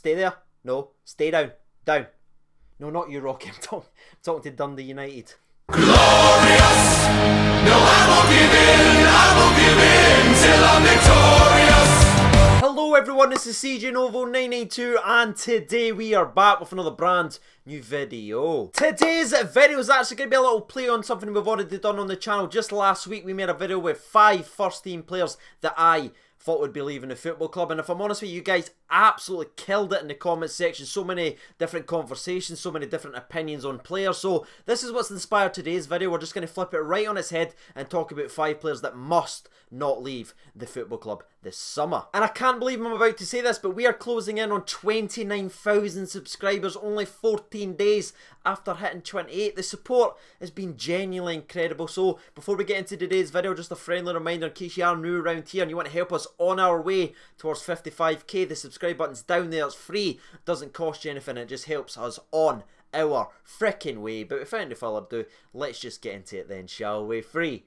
Stay there. No. Stay down. Down. No, not you, Rocky. I'm talking to Dundee United. Glorious! No, I won't give in till I'm victorious! Hello everyone, this is CJ Novo 992 and today we are back with another brand new video. Today's video is actually going to be a little play on something we've already done on the channel. Just last week we made a video with 5 first team players that I thought would be leaving the football club, and if I'm honest with you, guys absolutely killed it in the comments section. So many different conversations, so many different opinions on players. So this is what's inspired today's video. We're just going to flip it right on its head and talk about 5 players that must not leave the football club this summer. And I can't believe I'm about to say this, but we are closing in on 29,000 subscribers only 14 days after hitting 28. The support has been genuinely incredible. So before we get into today's video, just a friendly reminder in case you are new around here and you want to help us on our way towards 55k, the subscribe button's down there. It's free, doesn't cost you anything, it just helps us on our freaking way. But without any further ado, let's just get into it then, shall we? 3,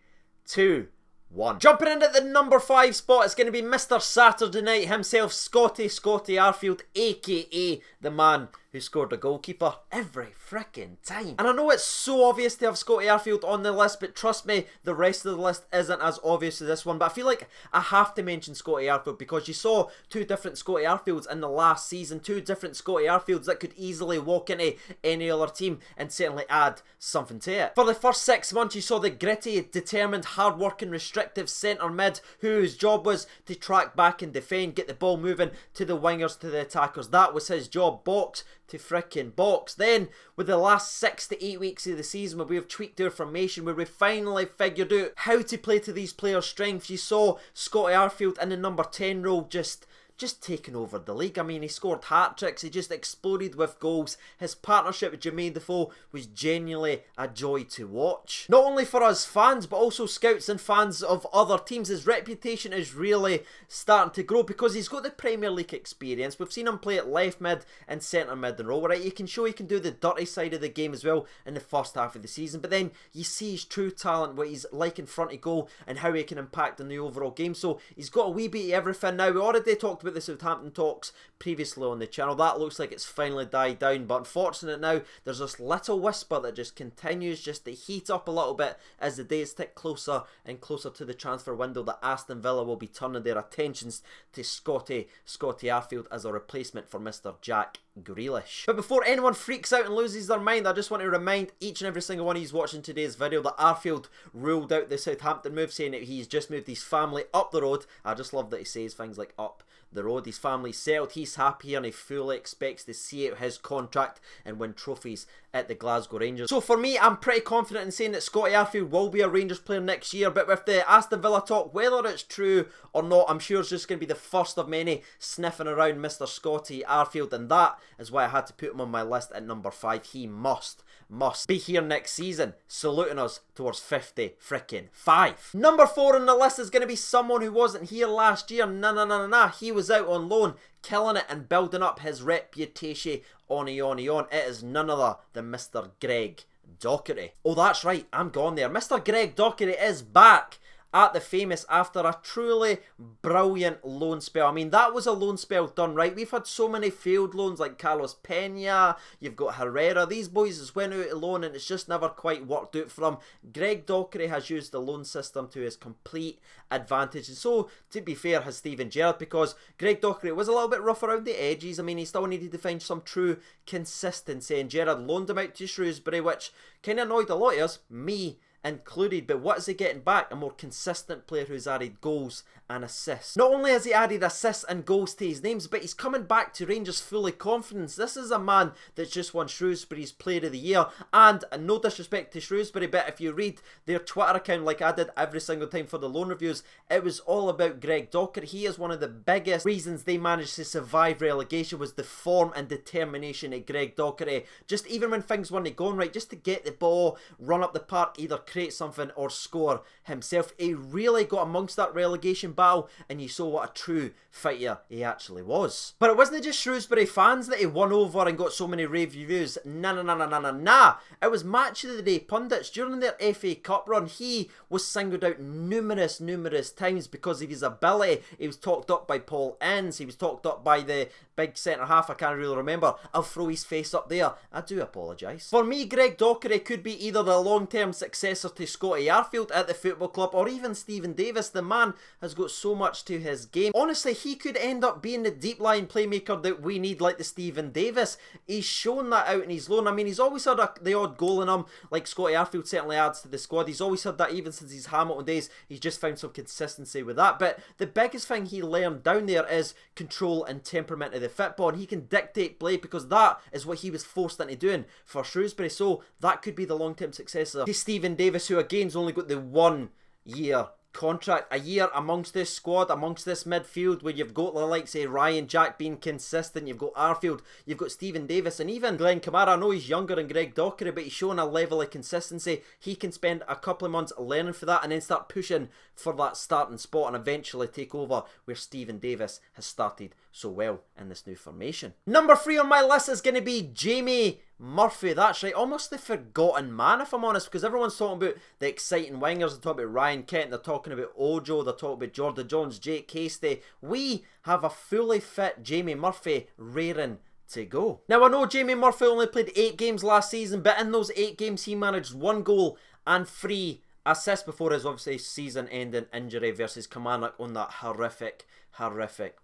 2, 1. Jumping in at the number 5 spot, it's going to be Mr. Saturday Night himself, Scotty Arfield, aka the man who scored a goalkeeper every freaking time. And I know it's so obvious to have Scotty Arfield on the list, but trust me, the rest of the list isn't as obvious as this one. But I feel like I have to mention Scotty Arfield because you saw 2 different Scotty Arfields in the last season, 2 different Scotty Arfields that could easily walk into any other team and certainly add something to it. For the first 6 months, you saw the gritty, determined, hard-working, restrictive centre mid whose job was to track back and defend, get the ball moving to the wingers, to the attackers. That was his job, box to frickin' box. Then with the last 6 to 8 weeks of the season where we have tweaked our formation, where we finally figured out how to play to these players' strengths, you saw Scotty Arfield in the number 10 role just taking over the league. I mean, he scored hat-tricks, he just exploded with goals. His partnership with Jermain Defoe was genuinely a joy to watch. Not only for us fans, but also scouts and fans of other teams. His reputation is really starting to grow because he's got the Premier League experience. We've seen him play at left mid and centre mid and roll, right? You can show he can do the dirty side of the game as well in the first half of the season, but then you see his true talent, what he's like in front of goal and how he can impact in the overall game. So he's got a wee bit of everything now. We already talked about the Southampton talks previously on the channel. That looks like it's finally died down, but unfortunately now there's this little whisper that just continues just to heat up a little bit as the days tick closer and closer to the transfer window that Aston Villa will be turning their attentions to Scotty Arfield as a replacement for Mr. Jack Grealish. But before anyone freaks out and loses their mind, I just want to remind each and every single one of you watching today's video that Arfield ruled out the Southampton move, saying that he's just moved his family up the road. I just love that he says things like up the road. His family's settled, he's happy, and he fully expects to see out his contract and win trophies at the Glasgow Rangers. So for me, I'm pretty confident in saying that Scotty Arfield will be a Rangers player next year, but with the Aston Villa talk, whether it's true or not, I'm sure it's just going to be the first of many sniffing around Mr. Scotty Arfield, and that is why I had to put him on my list at number 5. He must be here next season, saluting us towards 50 freaking 5. Number 4 on the list is going to be someone who wasn't here last year. Nah. He was out on loan, killing it and building up his reputation on. It is none other than Mr. Greg Docherty. Oh, that's right, I'm gone there. Mr. Greg Docherty is back at the famous after a truly brilliant loan spell. I mean, that was a loan spell done right. We've had so many failed loans like Carlos Pena, you've got Herrera. These boys just went out alone and it's just never quite worked out for them. Greg Docherty has used the loan system to his complete advantage, and so, to be fair, has Steven Gerrard, because Greg Docherty was a little bit rough around the edges. I mean, he still needed to find some true consistency, and Gerrard loaned him out to Shrewsbury, which kind of annoyed a lot of us, me included. But what is he getting back? A more consistent player who's added goals and assists. Not only has he added assists and goals to his names, but he's coming back to Rangers fully confident. This is a man that's just won Shrewsbury's Player of the Year, and no disrespect to Shrewsbury, but if you read their Twitter account like I did every single time for the loan reviews, it was all about Greg Docherty. He is one of the biggest reasons they managed to survive relegation, was the form and determination of Greg Docherty. Just even when things weren't going right, just to get the ball, run up the park, either create something or score himself. He really got amongst that relegation battle, and you saw what a true fighter he actually was. But it wasn't just Shrewsbury fans that he won over and got so many rave reviews. Nah. It was Match of the Day pundits. During their FA Cup run, he was singled out numerous times because of his ability. He was talked up by Paul Ince. He was talked up by the big centre-half, I can't really remember. I'll throw his face up there. I do apologise. For me, Greg Dockery could be either the long-term successor to Scotty Arfield at the football club or even Stephen Davis. The man has got so much to his game. Honestly, he could end up being the deep-lying playmaker that we need, like the Stephen Davis. He's shown that out in his loan. I mean, he's always had the odd goal in him, like Scotty Arfield certainly adds to the squad. He's always had that even since his Hamilton days. He's just found some consistency with that. But the biggest thing he learned down there is control and temperament of the football, and he can dictate play because that is what he was forced into doing for Shrewsbury. So that could be the long-term successor to Stephen Davis, who again's only got the 1 year contract. A year amongst this squad, amongst this midfield, where you've got the likes of Ryan Jack being consistent, you've got Arfield, you've got Stephen Davis, and even Glenn Kamara. I know he's younger than Greg Dockery, but he's showing a level of consistency. He can spend a couple of months learning for that and then start pushing for that starting spot and eventually take over where Stephen Davis has started so well in this new formation. Number 3 on my list is going to be Jamie Murphy. That's right, almost the forgotten man, if I'm honest, because everyone's talking about the exciting wingers. They're talking about Ryan Kent, they're talking about Ojo, they're talking about Jordan Jones, Jake Hasty. We have a fully fit Jamie Murphy raring to go. Now, I know Jamie Murphy only played 8 games last season, but in those 8 games he managed 1 goal and 3 assists before his obviously season-ending injury versus Kilmarnock on that horrific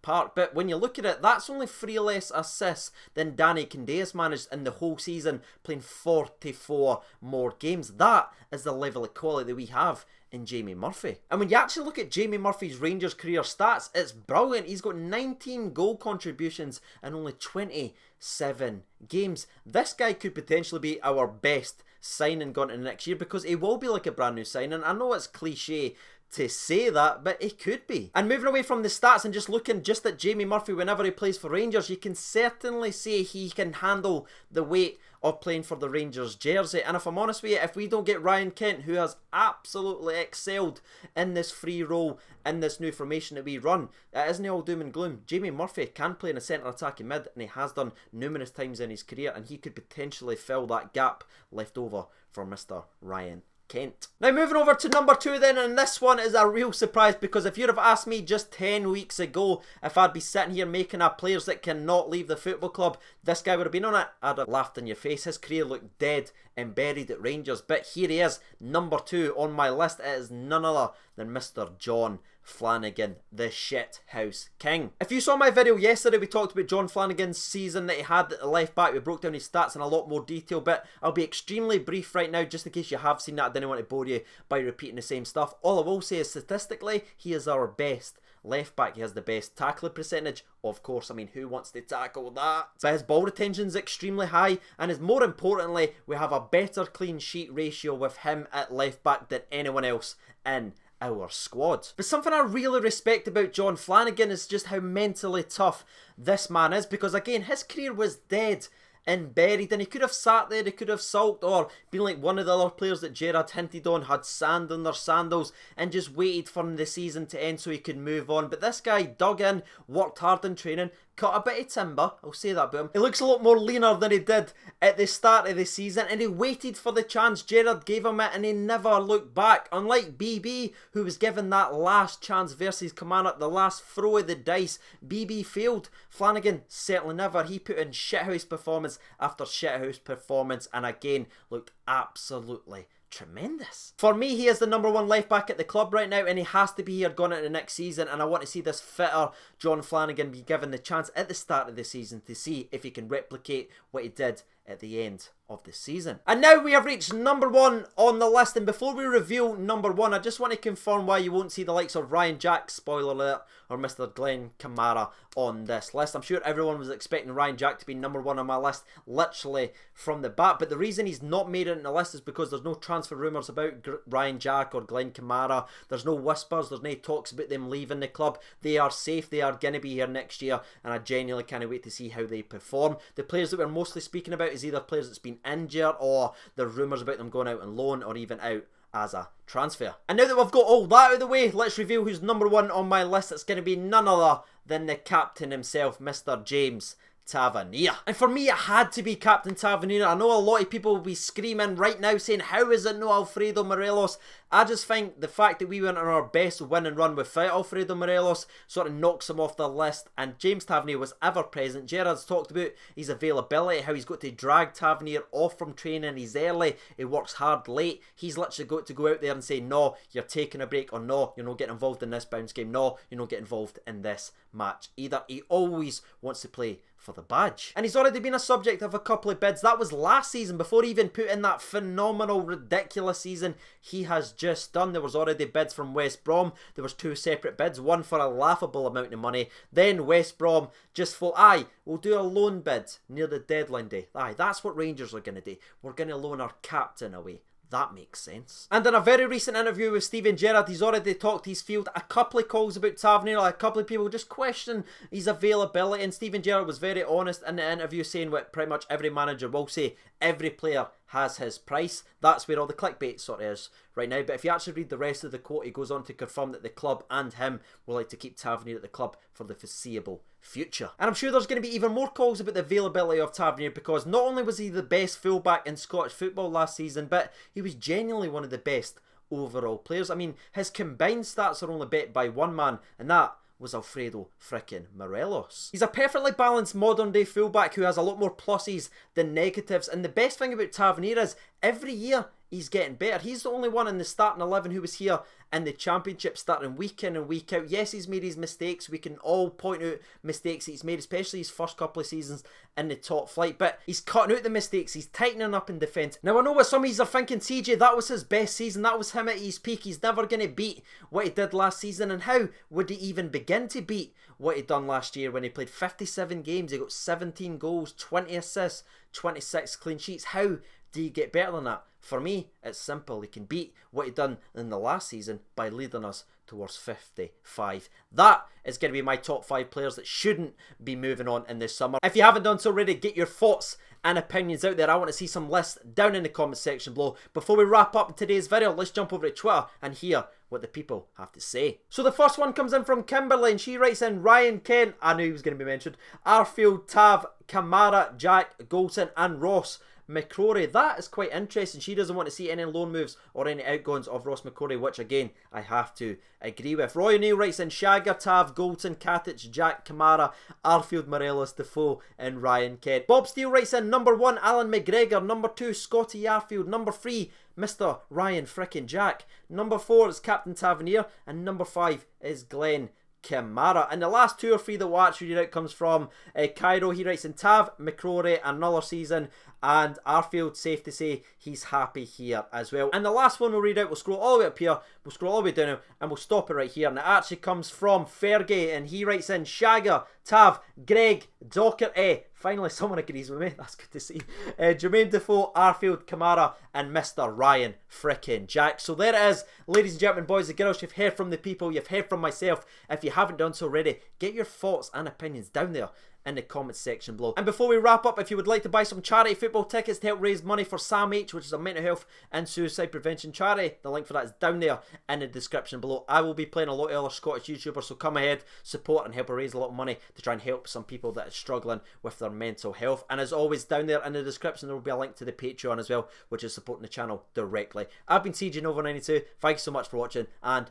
park. But when you look at it, that's only 3 less assists than Danny Candeas managed in the whole season, playing 44 more games. That is the level of quality that we have in Jamie Murphy. And when you actually look at Jamie Murphy's Rangers career stats, it's brilliant. He's got 19 goal contributions in only 27 games. This guy could potentially be our best signing going into next year because he will be like a brand new signing. I know it's cliche to say that, but it could be. And moving away from the stats and just looking just at Jamie Murphy whenever he plays for Rangers, you can certainly say he can handle the weight of playing for the Rangers jersey. And if I'm honest with you, if we don't get Ryan Kent, who has absolutely excelled in this free role in this new formation that we run, it isn't all doom and gloom. Jamie Murphy can play in a centre attacking mid, and he has done numerous times in his career, and he could potentially fill that gap left over for Mr. Ryan Kent. Now moving over to number 2 then, and this one is a real surprise because if you'd have asked me just 10 weeks ago if I'd be sitting here making a players that cannot leave the football club, this guy would have been on it, I'd have laughed in your face. His career looked dead and buried at Rangers, but here he is, number 2 on my list. It is none other than Mr. Jon Flanagan, the shithouse king. If you saw my video yesterday, we talked about Jon Flanagan's season that he had at the left back. We broke down his stats in a lot more detail, but I'll be extremely brief right now just in case you have seen that. I didn't want to bore you by repeating the same stuff. All I will say is statistically, he is our best left back. He has the best tackling percentage, of course. I mean, who wants to tackle that? But his ball retention is extremely high, and is more importantly, we have a better clean sheet ratio with him at left back than anyone else in our squad. But something I really respect about Jon Flanagan is just how mentally tough this man is, because again, his career was dead and buried, and he could have sat there, he could have sulked, or been like one of the other players that Gerard hinted on, had sand on their sandals and just waited for the season to end so he could move on. But this guy dug in, worked hard in training, cut a bit of timber, I'll say that about him. He looks a lot more leaner than he did at the start of the season, and he waited for the chance. Gerard gave him it and he never looked back. Unlike BB, who was given that last chance versus Kilmarnock, the last throw of the dice, BB failed. Flanagan certainly never. He put in shithouse performance after shithouse performance, and again looked absolutely tremendous. For me, he is the number 1 left back at the club right now, and he has to be here going into next season, and I want to see this fitter Jon Flanagan be given the chance at the start of the season to see if he can replicate what he did at the end of the season. And now we have reached number 1 on the list, and before we reveal number 1, I just want to confirm why you won't see the likes of Ryan Jack, spoiler alert, or Mr. Glenn Kamara on this list. I'm sure everyone was expecting Ryan Jack to be number 1 on my list literally from the bat, but the reason he's not made it in the list is because there's no transfer rumours about Ryan Jack or Glenn Kamara. There's no whispers, there's no talks about them leaving the club. They are safe, they are going to be here next year, and I genuinely can't wait to see how they perform. The players that we're mostly speaking about is either players that's been injured or the rumours about them going out on loan or even out as a transfer. And now that we've got all that out of the way, let's reveal who's number 1 on my list. It's going to be none other than the captain himself, Mr. James Tavernier. And for me, it had to be Captain Tavernier. I know a lot of people will be screaming right now saying, how is it no Alfredo Morelos? I just think the fact that we went on our best win and run without Alfredo Morelos sort of knocks him off the list, and James Tavernier was ever present. Gerard's talked about his availability, how he's got to drag Tavernier off from training. He's early, he works hard late. He's literally got to go out there and say, no, you're taking a break, or no, you're not getting involved in this bounce game, no, you're not getting involved in this match either. He always wants to play for the badge. And he's already been a subject of a couple of bids. That was last season, before he even put in that phenomenal, ridiculous season he has just done. There was already bids from West Brom. There was 2 separate bids, one for a laughable amount of money. Then West Brom just thought, aye, we'll do a loan bid near the deadline day. Aye, that's what Rangers are going to do. We're going to loan our captain away. That makes sense. And in a very recent interview with Steven Gerrard, he's already talked, he's fielded a couple of calls about Tavernier, like a couple of people just question his availability, and Steven Gerrard was very honest in the interview, saying what pretty much every manager will say, every player has his price. That's where all the clickbait sort of is right now. But if you actually read the rest of the quote, he goes on to confirm that the club and him will like to keep Tavernier at the club for the foreseeable future. And I'm sure there's going to be even more calls about the availability of Tavernier, because not only was he the best fullback in Scottish football last season, but he was genuinely one of the best overall players. I mean, his combined stats are only bet by one man, and that was Alfredo frickin' Morelos. He's a perfectly balanced modern day fullback who has a lot more pluses than negatives, and the best thing about Tavernier is every year he's getting better. He's the only one in the starting 11 who was here in the Championship starting week in and week out. Yes, he's made his mistakes. We can all point out mistakes he's made, especially his first couple of seasons in the top flight, but he's cutting out the mistakes. He's tightening up in defence. Now, I know what some of you are thinking, TJ, that was his best season. That was him at his peak. He's never going to beat what he did last season, and how would he even begin to beat what he done last year when he played 57 games, he got 17 goals, 20 assists, 26 clean sheets? How do you get better than that? For me, it's simple. He can beat what he done in the last season by leading us towards 55. That is going to be my top 5 players that shouldn't be moving on in this summer. If you haven't done so already, get your thoughts and opinions out there. I want to see some lists down in the comment section below. Before we wrap up today's video, let's jump over to Twitter and hear what the people have to say. So the first one comes in from Kimberly, and she writes in, Ryan Kent, I knew he was going to be mentioned, Arfield, Tav, Kamara, Jack, Golson and Ross McCrory. That is quite interesting. She doesn't want to see any loan moves or any outgoings of Ross McCrory, which again I have to agree with. Roy O'Neill writes in Shagger, Tav, Golton, Katic, Jack, Kamara, Arfield, Morelos, Defoe and Ryan Kent. Bob Steele writes in number 1 Alan McGregor, number 2 Scotty Arfield, number 3 Mr. Ryan frickin' Jack, number 4 is Captain Tavernier, and number 5 is Glenn Kamara. And the last 2 or 3 that we'll actually read out comes from Cairo. He writes in Tav, McCrory another season, and Arfield, safe to say he's happy here as well. And the last one we'll read out, we'll scroll all the way up here, we'll scroll all the way down and we'll stop it right here. And it actually comes from Fergie, and he writes in Shagger, Tav, Greg, Docker, finally someone agrees with me, that's good to see, Jermain Defoe, Arfield, Kamara and Mr. Ryan frickin' Jack. So there it is, ladies and gentlemen, boys and girls. You've heard from the people, you've heard from myself. If you haven't done so already, get your thoughts and opinions down there in the comments section below. And before we wrap up, if you would like to buy some charity football tickets to help raise money for Sam H, which is a mental health and suicide prevention charity, the link for that is down there in the description below. I will be playing a lot of other Scottish YouTubers, so come ahead, support and help her raise a lot of money to try and help some people that are struggling with their mental health. And as always, down there in the description there will be a link to the Patreon as well, which is supporting the channel directly. I've been CJ Nova92, thank you so much for watching, and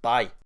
bye.